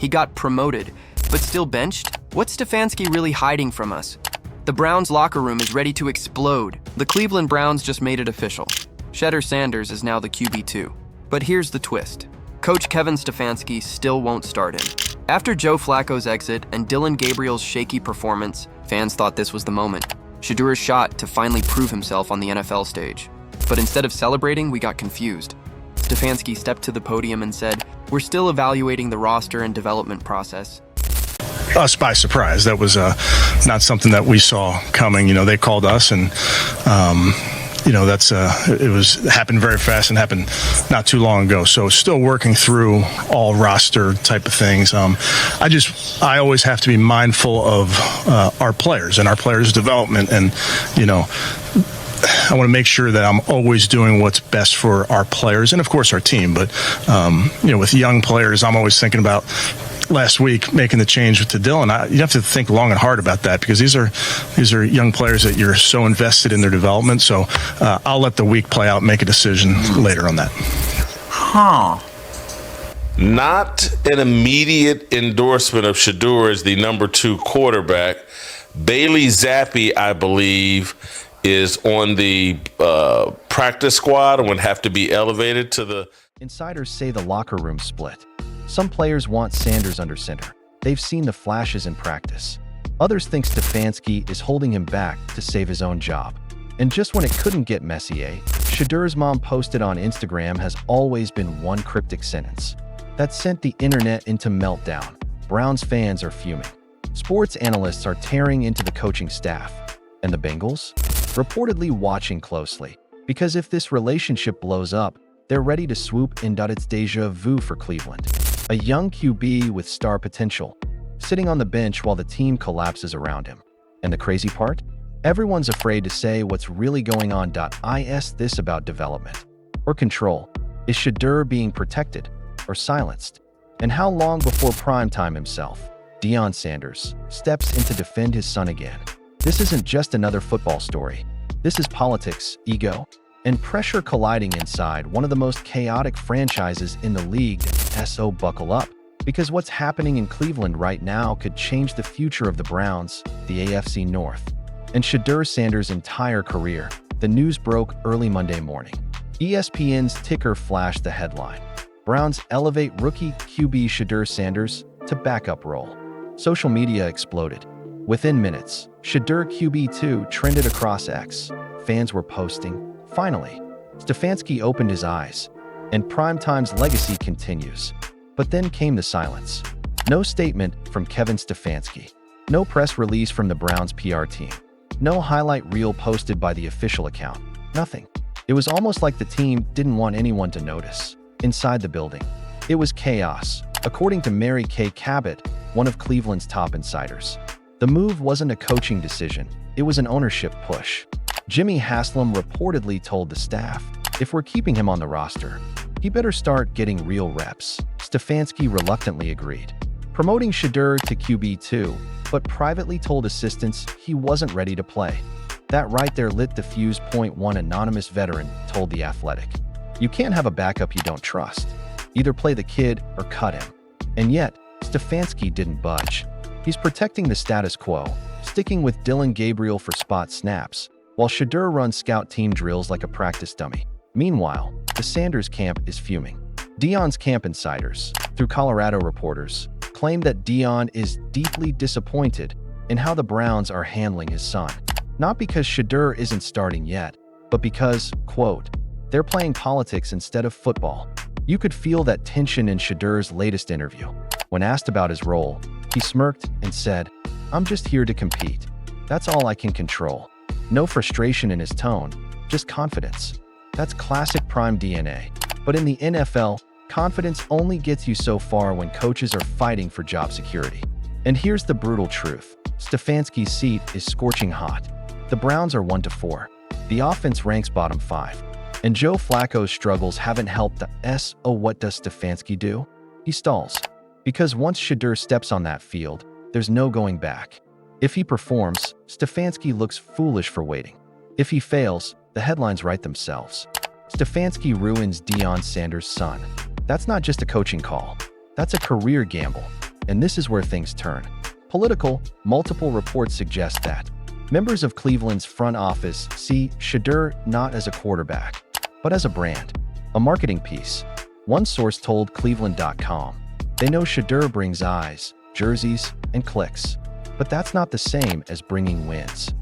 He got promoted, but still benched? What's Stefanski really hiding from us? The Browns locker room is ready to explode. The Cleveland Browns just made it official. Shedeur Sanders is now the QB2. But here's the twist. Coach Kevin Stefanski still won't start him. After Joe Flacco's exit and Dillon Gabriel's shaky performance, fans thought this was the moment. Shedeur's shot to finally prove himself on the NFL stage. But instead of celebrating, we got confused. Stefanski stepped to the podium and said, "We're still evaluating the roster and development process." Us by surprise. That was not something that we saw coming. They called us, and it happened very fast and happened not too long ago. So still working through all roster type of things. I always have to be mindful of our players and our players' development, and I want to make sure that I'm always doing what's best for our players and, of course, our team. But with young players, I'm always thinking about last week making the change to Dillon. You have to think long and hard about that, because these are young players that you're so invested in their development. So I'll let the week play out and make a decision later on that. Not an immediate endorsement of Shedeur as the number 2 quarterback. Bailey Zappi, I believe, is on the practice squad and would have to be elevated to the... Insiders say the locker room split. Some players want Sanders under center. They've seen the flashes in practice. Others think Stefanski is holding him back to save his own job. And just when it couldn't get messier, Shedeur's mom posted on Instagram has always been one cryptic sentence that sent the internet into meltdown. Browns fans are fuming. Sports analysts are tearing into the coaching staff. And the Bengals? Reportedly watching closely. Because if this relationship blows up, they're ready to swoop in. It's deja vu for Cleveland. A young QB with star potential, sitting on the bench while the team collapses around him. And the crazy part? Everyone's afraid to say what's really going on. Is this about development or control? Is Shedeur being protected or silenced? And how long before primetime himself, Deion Sanders, steps in to defend his son again? This isn't just another football story. This is politics, ego, and pressure colliding inside one of the most chaotic franchises in the league. So buckle up, because what's happening in Cleveland right now could change the future of the Browns, the AFC North, and Shedeur Sanders' entire career. The news broke early Monday morning. ESPN's ticker flashed the headline: Browns elevate rookie QB Shedeur Sanders to backup role. Social media exploded. Within minutes, Shedeur QB2 trended across X. Fans were posting, "Finally, Stefanski opened his eyes, and Primetime's legacy continues." But then came the silence. No statement from Kevin Stefanski. No press release from the Browns PR team. No highlight reel posted by the official account. Nothing. It was almost like the team didn't want anyone to notice. Inside the building, it was chaos, according to Mary Kay Cabot, one of Cleveland's top insiders. The move wasn't a coaching decision. It was an ownership push. Jimmy Haslam reportedly told the staff, "If we're keeping him on the roster, he better start getting real reps." Stefanski reluctantly agreed, promoting Shedeur to QB2, but privately told assistants he wasn't ready to play. That right there lit the fuse. One anonymous veteran told The Athletic, "You can't have a backup you don't trust. Either play the kid or cut him." And yet, Stefanski didn't budge. He's protecting the status quo, sticking with Dillon Gabriel for spot snaps, while Shedeur runs scout team drills like a practice dummy. Meanwhile, the Sanders camp is fuming. Deion's camp insiders, through Colorado reporters, claim that Deion is deeply disappointed in how the Browns are handling his son. Not because Shedeur isn't starting yet, but because, quote, "they're playing politics instead of football." You could feel that tension in Shedeur's latest interview. When asked about his role, he smirked and said, "I'm just here to compete. That's all I can control." No frustration in his tone, just confidence. That's classic prime DNA. But in the NFL, confidence only gets you so far when coaches are fighting for job security. And here's the brutal truth. Stefanski's seat is scorching hot. The Browns are 1-4. The offense ranks bottom 5. And Joe Flacco's struggles haven't helped the S. Oh, what does Stefanski do? He stalls. Because once Shedeur steps on that field, there's no going back. If he performs, Stefanski looks foolish for waiting. If he fails, the headlines write themselves. Stefanski ruins Deion Sanders' son. That's not just a coaching call. That's a career gamble. And this is where things turn. Political, multiple reports suggest that members of Cleveland's front office see Shedeur not as a quarterback, but as a brand, a marketing piece. One source told Cleveland.com, they know Shedeur brings eyes, jerseys, and clicks, but that's not the same as bringing wins.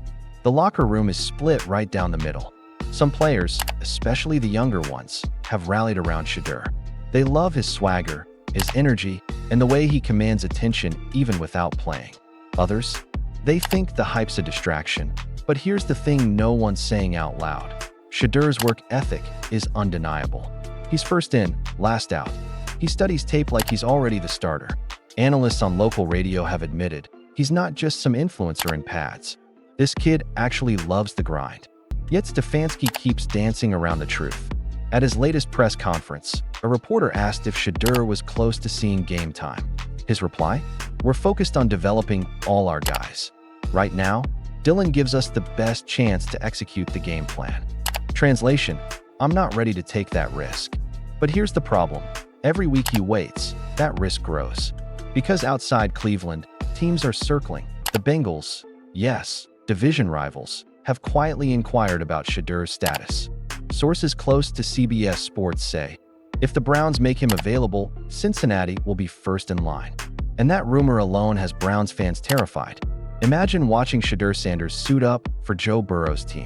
The locker room is split right down the middle. Some players, especially the younger ones, have rallied around Shedeur. They love his swagger, his energy, and the way he commands attention even without playing. Others, they think the hype's a distraction, but here's the thing no one's saying out loud. Shedeur's work ethic is undeniable. He's first in, last out. He studies tape like he's already the starter. Analysts on local radio have admitted he's not just some influencer in pads. This kid actually loves the grind. Yet Stefanski keeps dancing around the truth. At his latest press conference, a reporter asked if Shedeur was close to seeing game time. His reply? We're focused on developing all our guys. Right now, Dylan gives us the best chance to execute the game plan. Translation, I'm not ready to take that risk. But here's the problem. Every week he waits, that risk grows. Because outside Cleveland, teams are circling. The Bengals, yes, division rivals, have quietly inquired about Shedeur's status. Sources close to CBS Sports say, if the Browns make him available, Cincinnati will be first in line. And that rumor alone has Browns fans terrified. Imagine watching Shedeur Sanders suit up for Joe Burrow's team.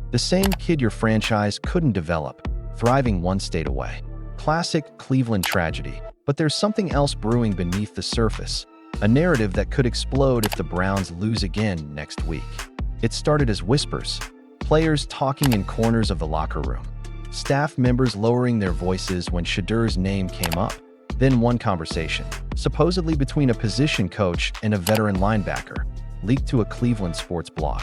The same kid your franchise couldn't develop, thriving one state away. Classic Cleveland tragedy. But there's something else brewing beneath the surface. A narrative that could explode if the Browns lose again next week. It started as whispers. Players talking in corners of the locker room. Staff members lowering their voices when Shedeur's name came up. Then one conversation, supposedly between a position coach and a veteran linebacker, leaked to a Cleveland sports blog.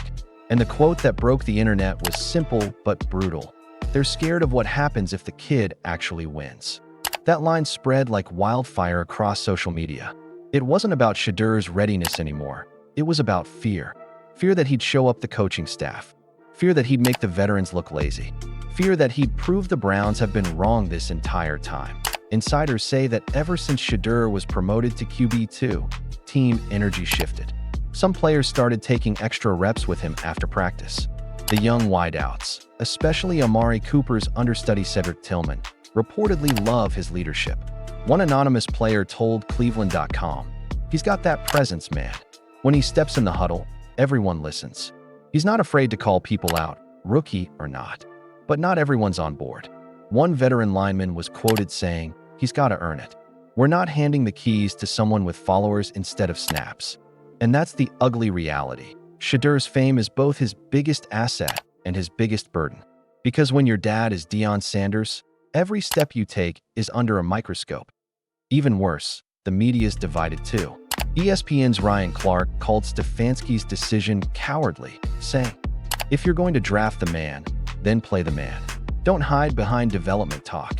And the quote that broke the internet was simple but brutal. They're scared of what happens if the kid actually wins. That line spread like wildfire across social media. It wasn't about Shedeur's readiness anymore. It was about fear. Fear that he'd show up the coaching staff. Fear that he'd make the veterans look lazy. Fear that he'd prove the Browns have been wrong this entire time. Insiders say that ever since Shedeur was promoted to QB2, team energy shifted. Some players started taking extra reps with him after practice. The young wideouts, especially Amari Cooper's understudy Cedric Tillman, reportedly love his leadership. One anonymous player told Cleveland.com, he's got that presence, man. When he steps in the huddle, everyone listens. He's not afraid to call people out, rookie or not. But not everyone's on board. One veteran lineman was quoted saying, he's got to earn it. We're not handing the keys to someone with followers instead of snaps. And that's the ugly reality. Shedeur's fame is both his biggest asset and his biggest burden. Because when your dad is Deion Sanders, every step you take is under a microscope. Even worse, the media's divided too. ESPN's Ryan Clark called Stefanski's decision cowardly, saying, if you're going to draft the man, then play the man. Don't hide behind development talk.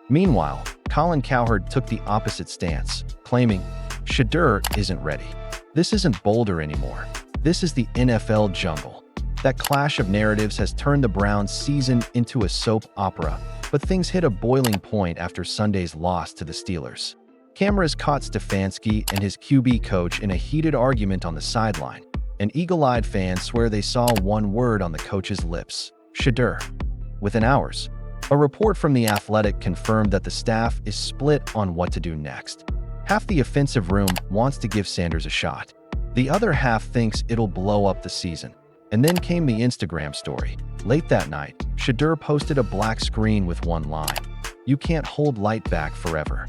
Meanwhile, Colin Cowherd took the opposite stance, claiming, Shedeur isn't ready. This isn't Boulder anymore. This is the NFL jungle. That clash of narratives has turned the Browns' season into a soap opera, but things hit a boiling point after Sunday's loss to the Steelers. Cameras caught Stefanski and his QB coach in a heated argument on the sideline, and eagle-eyed fans swear they saw one word on the coach's lips, Shedeur. Within hours, a report from The Athletic confirmed that the staff is split on what to do next. Half the offensive room wants to give Sanders a shot. The other half thinks it'll blow up the season. And then came the Instagram story. Late that night, Shedeur posted a black screen with one line. You can't hold light back forever.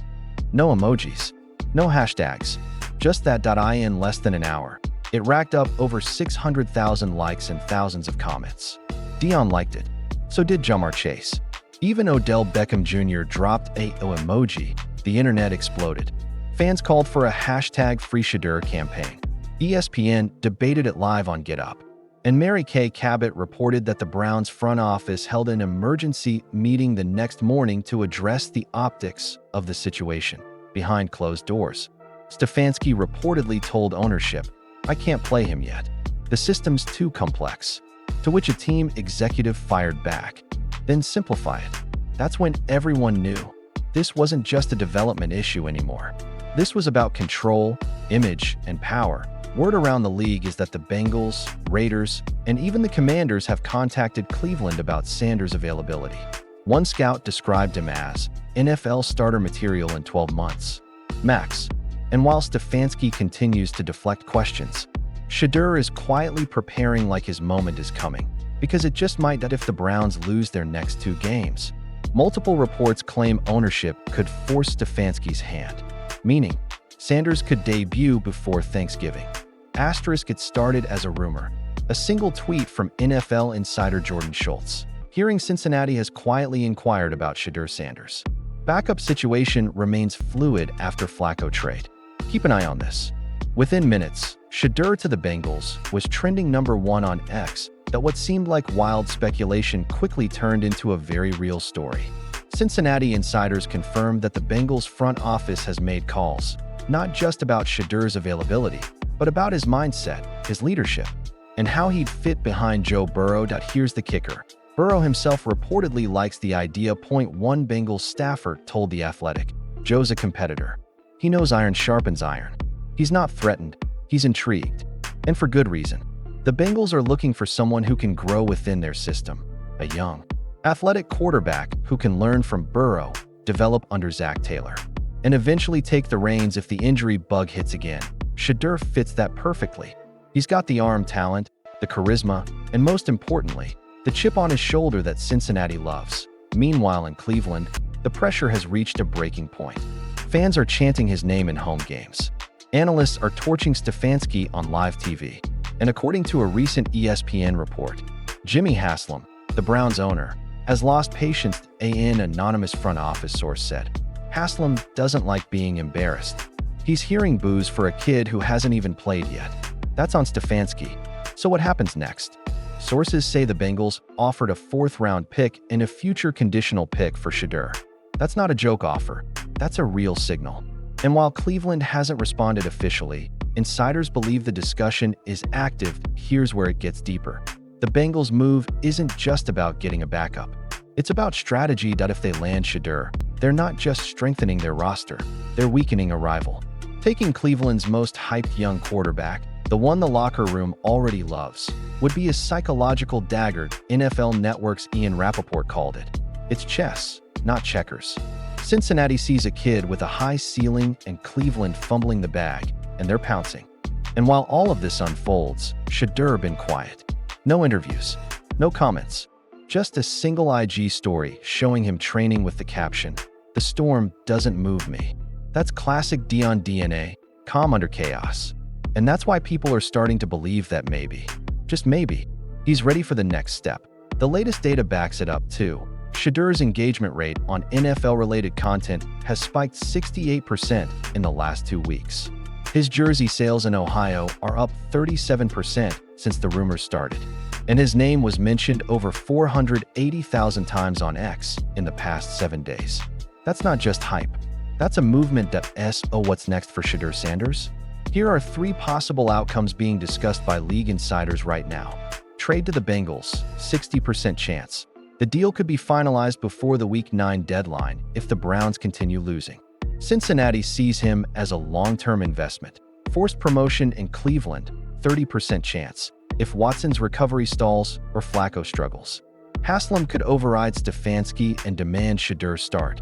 No emojis. No hashtags. Just that. In less than an hour, it racked up over 600,000 likes and thousands of comments. Deion liked it. So did Jamar Chase. Even Odell Beckham Jr. dropped a emoji. The internet exploded. Fans called for a hashtag Free Shedeur campaign. ESPN debated it live on Get Up. And Mary Kay Cabot reported that the Browns front office held an emergency meeting the next morning to address the optics of the situation behind closed doors. Stefanski reportedly told ownership, I can't play him yet. The system's too complex. To which a team executive fired back. Then simplify it. That's when everyone knew. This wasn't just a development issue anymore. This was about control, image, and power, word around the league is that the Bengals, Raiders, and even the Commanders have contacted Cleveland about Sanders' availability. One scout described him as NFL starter material in 12 months, max. And while Stefanski continues to deflect questions, Shedeur is quietly preparing like his moment is coming, because it just might that if the Browns lose their next 2 games. Multiple reports claim ownership could force Stefanski's hand, meaning Sanders could debut before Thanksgiving. Asterisk it started as a rumor, a single tweet from NFL insider Jordan Schultz. Hearing Cincinnati has quietly inquired about Shedeur Sanders. Backup situation remains fluid after Flacco trade. Keep an eye on this. Within minutes, Shedeur to the Bengals was trending #1 on X, that what seemed like wild speculation quickly turned into a very real story. Cincinnati insiders confirmed that the Bengals front office has made calls, not just about Shedeur's availability, but about his mindset, his leadership, and how he'd fit behind Joe Burrow. Here's the kicker. Burrow himself reportedly likes the idea. One Bengals staffer told The Athletic. Joe's a competitor. He knows iron sharpens iron. He's not threatened, he's intrigued. And for good reason. The Bengals are looking for someone who can grow within their system, a young, athletic quarterback who can learn from Burrow, develop under Zach Taylor, and eventually take the reins if the injury bug hits again. Shedeur fits that perfectly. He's got the arm talent, the charisma, and most importantly, the chip on his shoulder that Cincinnati loves. Meanwhile in Cleveland, the pressure has reached a breaking point. Fans are chanting his name in home games. Analysts are torching Stefanski on live TV. And according to a recent ESPN report, Jimmy Haslam, the Browns owner, has lost patience, an anonymous front office source said. Haslam doesn't like being embarrassed. He's hearing boos for a kid who hasn't even played yet. That's on Stefanski. So what happens next? Sources say the Bengals offered a 4th-round pick and a future conditional pick for Shedeur. That's not a joke offer. That's a real signal. And while Cleveland hasn't responded officially, insiders believe the discussion is active. Here's where it gets deeper. The Bengals' move isn't just about getting a backup. It's about strategy. If they land Shedeur, they're not just strengthening their roster, they're weakening a rival. Taking Cleveland's most hyped young quarterback, the one the locker room already loves, would be a psychological dagger. NFL Network's Ian Rappaport called it. It's chess, not checkers. Cincinnati sees a kid with a high ceiling and Cleveland fumbling the bag, and they're pouncing. And while all of this unfolds, Shedeur been quiet. No interviews, no comments. Just a single IG story showing him training with the caption, "The storm doesn't move me." That's classic Deion DNA, calm under chaos. And that's why people are starting to believe that maybe, just maybe, he's ready for the next step. The latest data backs it up too. Shedeur's engagement rate on NFL-related content has spiked 68% in the last 2 weeks. His jersey sales in Ohio are up 37% since the rumors started. And his name was mentioned over 480,000 times on X in the past 7 days. That's not just hype. That's a movement. What's next for Shedeur Sanders? Here are 3 possible outcomes being discussed by league insiders right now. Trade to the Bengals, 60% chance. The deal could be finalized before the Week 9 deadline if the Browns continue losing. Cincinnati sees him as a long-term investment. Forced promotion in Cleveland, 30% chance, if Watson's recovery stalls or Flacco struggles. Haslam could override Stefanski and demand Shedeur start.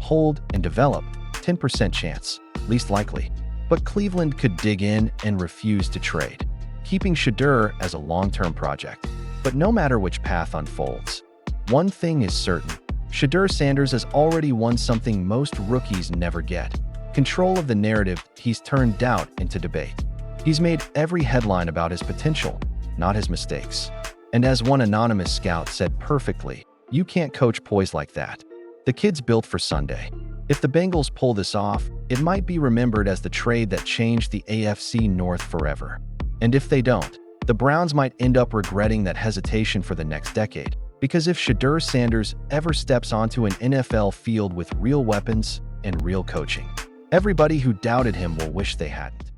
Hold and develop, 10% chance, least likely. But Cleveland could dig in and refuse to trade, keeping Shedeur as a long-term project. But no matter which path unfolds, one thing is certain. Shedeur Sanders has already won something most rookies never get. Control of the narrative. He's turned doubt into debate. He's made every headline about his potential, not his mistakes. And as one anonymous scout said perfectly, you can't coach poise like that. The kid's built for Sunday. If the Bengals pull this off, it might be remembered as the trade that changed the AFC North forever. And if they don't, the Browns might end up regretting that hesitation for the next decade. Because if Shedeur Sanders ever steps onto an NFL field with real weapons and real coaching, everybody who doubted him will wish they hadn't.